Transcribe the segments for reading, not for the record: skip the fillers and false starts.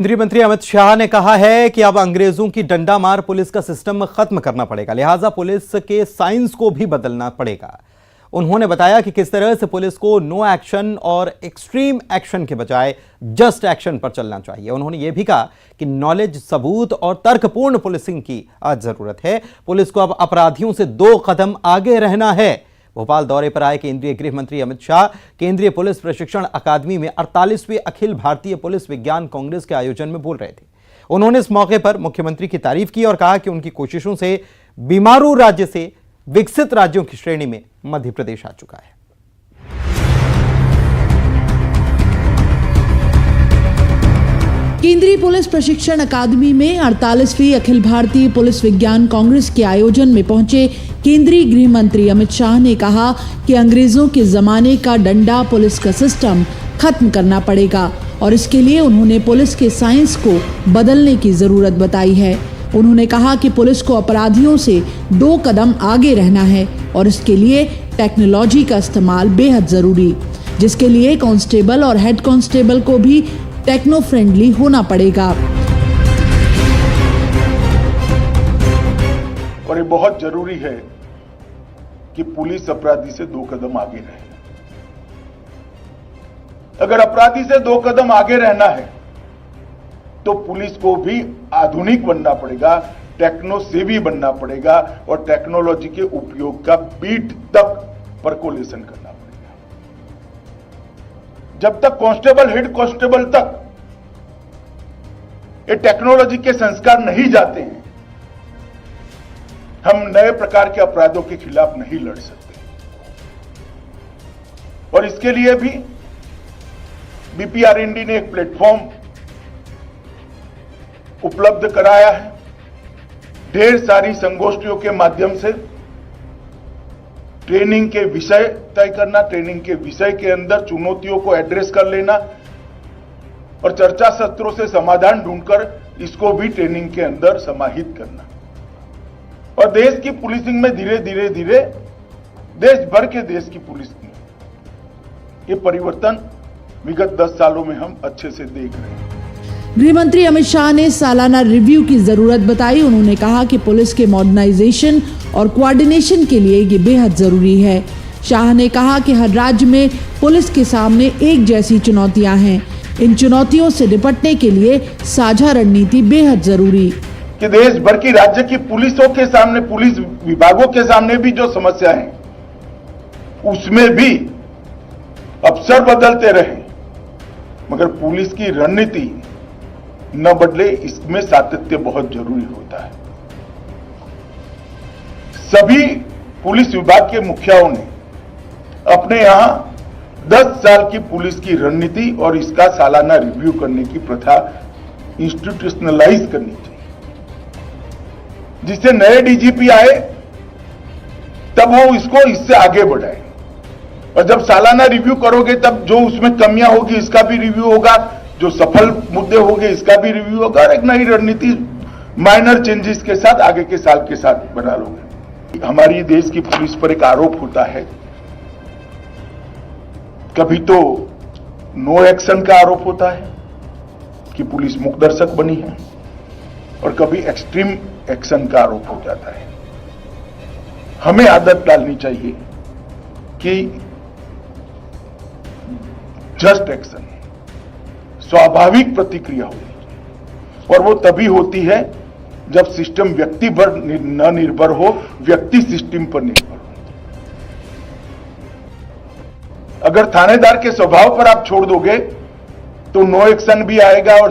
केंद्रीय मंत्री अमित शाह ने कहा है कि अब अंग्रेजों की डंडा मार पुलिस का सिस्टम खत्म करना पड़ेगा, लिहाजा पुलिस के साइंस को भी बदलना पड़ेगा। उन्होंने बताया कि किस तरह से पुलिस को नो एक्शन और एक्सट्रीम एक्शन के बजाय जस्ट एक्शन पर चलना चाहिए। उन्होंने यह भी कहा कि नॉलेज, सबूत और तर्कपूर्ण पुलिसिंग की आज जरूरत है। पुलिस को अब अपराधियों से 2 कदम आगे रहना है। भोपाल दौरे पर आए केंद्रीय गृह मंत्री अमित शाह केंद्रीय पुलिस प्रशिक्षण अकादमी में 48वीं अखिल भारतीय पुलिस विज्ञान कांग्रेस के आयोजन में बोल रहे थे। उन्होंने इस मौके पर मुख्यमंत्री की तारीफ की और कहा कि उनकी कोशिशों से बीमारू राज्य से विकसित राज्यों की श्रेणी में मध्य प्रदेश आ चुका है। केंद्रीय पुलिस प्रशिक्षण अकादमी में 48वीं अखिल भारतीय पुलिस विज्ञान कांग्रेस के आयोजन में पहुंचे केंद्रीय गृह मंत्री अमित शाह ने कहा कि अंग्रेजों के जमाने का डंडा पुलिस का सिस्टम खत्म करना पड़ेगा और इसके लिए उन्होंने पुलिस के साइंस को बदलने की जरूरत बताई है। उन्होंने कहा कि पुलिस को अपराधियों से 2 कदम आगे रहना है और इसके लिए टेक्नोलॉजी का इस्तेमाल बेहद जरूरी, जिसके लिए कांस्टेबल और हेड कांस्टेबल को भी टेक्नो फ्रेंडली होना पड़ेगा। और ये बहुत जरूरी है कि पुलिस अपराधी से 2 कदम आगे रहे। अगर अपराधी से 2 कदम आगे रहना है तो पुलिस को भी आधुनिक बनना पड़ेगा, टेक्नो सेवी बनना पड़ेगा और टेक्नोलॉजी के उपयोग का बीट तक परकोलेशन करना पड़ेगा। जब तक कांस्टेबल, हेड कांस्टेबल तक ये टेक्नोलॉजी के संस्कार नहीं जाते हैं, हम नए प्रकार के अपराधों के खिलाफ नहीं लड़ सकते। और इसके लिए भी बीपीआरएनडी ने एक प्लेटफॉर्म उपलब्ध कराया है। ढेर सारी संगोष्ठियों के माध्यम से ट्रेनिंग के विषय तय करना, ट्रेनिंग के विषय के अंदर चुनौतियों को एड्रेस कर लेना और चर्चा सत्रों से समाधान ढूंढकर इसको भी ट्रेनिंग के अंदर समाहित करना। और देश की पुलिसिंग में धीरे धीरे देश भर के देश की पुलिस में ये परिवर्तन विगत 10 सालों में हम अच्छे से देख रहे हैं। गृह मंत्री अमित शाह ने सालाना रिव्यू की जरूरत बताई। उन्होंने कहा कि पुलिस के मॉडर्नाइजेशन और कोऑर्डिनेशन के लिए ये बेहद जरूरी है। शाह ने कहा कि हर राज्य में पुलिस के सामने एक जैसी चुनौतियां हैं। इन चुनौतियों से निपटने के लिए साझा रणनीति बेहद जरूरी। कि देश भर की राज्य की पुलिसों के सामने, पुलिस विभागों के सामने भी जो समस्या है उसमें भी अफसर बदलते रहे मगर पुलिस की रणनीति न बदले, इसमें सातत्य बहुत जरूरी होता है। सभी पुलिस विभाग के मुखियाओं ने अपने यहां 10 साल की पुलिस की रणनीति और इसका सालाना रिव्यू करने की प्रथा इंस्टीट्यूशनलाइज करनी चाहिए, जिससे नए डीजीपी आए तब वो इसको इससे आगे बढ़ाए। और जब सालाना रिव्यू करोगे तब जो उसमें कमियां होगी इसका भी रिव्यू होगा, जो सफल मुद्दे होंगे इसका भी रिव्यू होगा और एक नई रणनीति माइनर चेंजेस के साथ आगे के साल के साथ बना लोगे। हमारी देश की पुलिस पर एक आरोप होता है, कभी तो नो एक्शन का आरोप होता है कि पुलिस मूकदर्शक बनी है और कभी एक्सट्रीम एक्शन का आरोप हो जाता है। हमें आदत डालनी चाहिए कि जस्ट एक्शन, स्वाभाविक प्रतिक्रिया होगी और वो तभी होती है जब सिस्टम व्यक्ति पर न निर्भर हो, व्यक्ति सिस्टम पर निर्भर हो। अगर थानेदार के स्वभाव पर आप छोड़ दोगे तो नो एक्शन भी आएगा और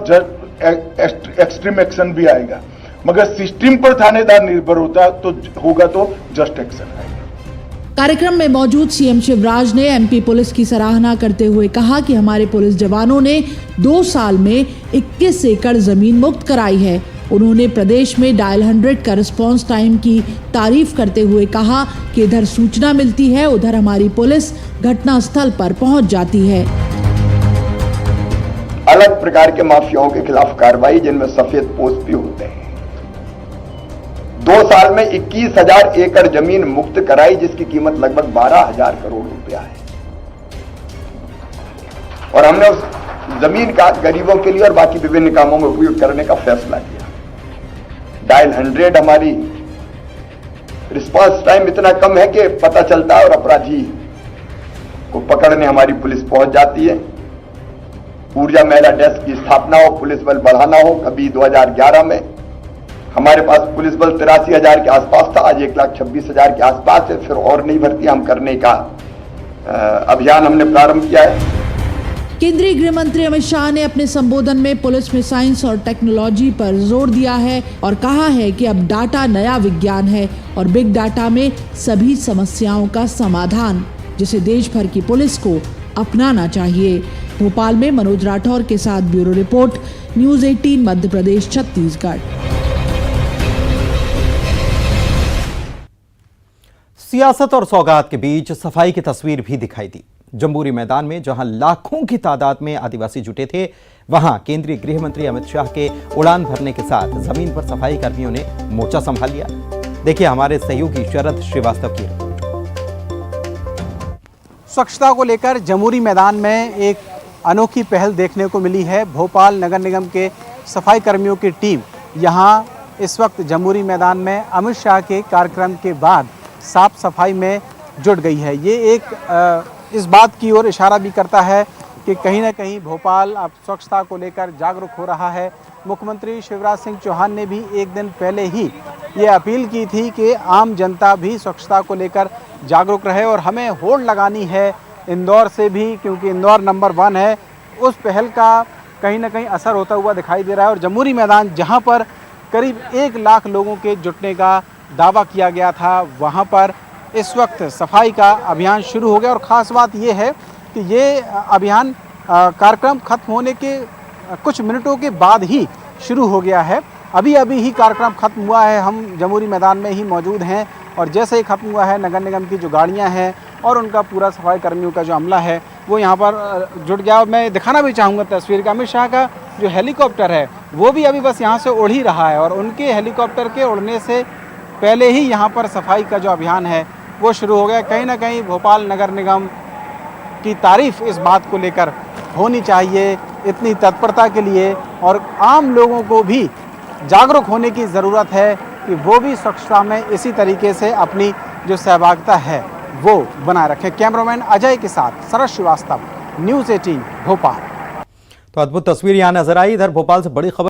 एक्सट्रीम एक्शन भी आएगा, मगर सिस्टम पर थानेदार निर्भर होगा तो जस्ट एक्शन आएगा। कार्यक्रम में मौजूद सीएम शिवराज ने एमपी पुलिस की सराहना करते हुए कहा कि हमारे पुलिस जवानों ने 2 साल में 21 एकड़ जमीन मुक्त कराई है। उन्होंने प्रदेश में डायल 100 का रिस्पांस टाइम की तारीफ करते हुए कहा कि इधर सूचना मिलती है, उधर हमारी पुलिस घटनास्थल पर पहुंच जाती है। अलग प्रकार के माफियाओं के खिलाफ कार्रवाई, जिनमें सफेद पोस्ट भी होते हैं। 2 साल में 21,000 एकड़ जमीन मुक्त कराई, जिसकी कीमत लगभग 12,000 करोड़ रुपया है। और हमने जमीन का गरीबों के लिए और बाकी विभिन्न कामों में उपयोग करने का फैसला किया। डायल 100 हमारी रिस्पांस टाइम इतना कम है कि पता चलता है और अपराधी को पकड़ने हमारी पुलिस पहुंच जाती है। ऊर्जा महिला डेस्क की स्थापना हो, पुलिस बल बढ़ाना हो, कभी 2011 में हमारे पास पुलिस बल 83,000 के आसपास था, आज 1,26,000 के आसपास है। फिर और नई भर्तियां हम करने का अभियान हमने प्रारंभ किया है। केंद्रीय गृह मंत्री अमित शाह ने अपने संबोधन में पुलिस में साइंस और टेक्नोलॉजी पर जोर दिया है और कहा है कि अब डाटा नया विज्ञान है और बिग डाटा में सभी समस्याओं का समाधान, जिसे देश भर की पुलिस को अपनाना चाहिए। भोपाल में मनोज राठौर के साथ bureau report, news 18 Madhya Pradesh Chhattisgarh. सियासत और सौगात के बीच सफाई की तस्वीर भी दिखाई दी। जम्बूरी मैदान में जहां लाखों की तादाद में आदिवासी जुटे थे, वहां केंद्रीय गृह मंत्री अमित शाह के उड़ान भरने के साथ जमीन पर सफाई कर्मियों ने मोर्चा संभाल लिया। देखिए हमारे सहयोगी शरद श्रीवास्तव की रिपोर्ट। स्वच्छता को लेकर जम्बूरी मैदान में एक अनोखी पहल देखने को मिली है। भोपाल नगर निगम के सफाई कर्मियों की टीम यहां इस वक्त जम्बूरी मैदान में अमित शाह के कार्यक्रम के बाद साफ सफाई में जुट गई है। ये एक इस बात की ओर इशारा भी करता है कि कहीं ना कहीं भोपाल अब स्वच्छता को लेकर जागरूक हो रहा है। मुख्यमंत्री शिवराज सिंह चौहान ने भी एक दिन पहले ही ये अपील की थी कि आम जनता भी स्वच्छता को लेकर जागरूक रहे और हमें होड़ लगानी है इंदौर से भी, क्योंकि इंदौर नंबर 1 है। उस पहल का कहीं ना कहीं असर होता हुआ दिखाई दे रहा है और जम्बूरी मैदान जहां पर करीब 1 लाख लोगों के जुटने का दावा किया गया था, वहां पर इस वक्त सफाई का अभियान शुरू हो गया। और ख़ास बात ये है कि ये अभियान कार्यक्रम खत्म होने के कुछ मिनटों के बाद ही शुरू हो गया है। अभी ही कार्यक्रम खत्म हुआ है, हम जम्बूरी मैदान में ही मौजूद हैं और जैसे ही खत्म हुआ है नगर निगम की जो गाड़ियां हैं और उनका पूरा सफाई कर्मियों का जो अमला है वो यहाँ पर जुट गया। और मैं दिखाना भी चाहूँगा तस्वीर का, अमित शाह का जो हेलीकॉप्टर है वो भी अभी बस यहाँ से उड़ ही रहा है और उनके हेलीकॉप्टर के उड़ने से पहले ही यहाँ पर सफाई का जो अभियान है वो शुरू हो गया। कहीं ना कहीं भोपाल नगर निगम की तारीफ इस बात को लेकर होनी चाहिए, इतनी तत्परता के लिए। और आम लोगों को भी जागरूक होने की ज़रूरत है कि वो भी स्वच्छता में इसी तरीके से अपनी जो सहभागिता है वो बनाए रखें। कैमरामैन अजय के साथ शरद श्रीवास्तव, न्यूज़ 18 भोपाल। तो अद्भुत तस्वीर यहाँ नजर आई। इधर भोपाल से बड़ी खबर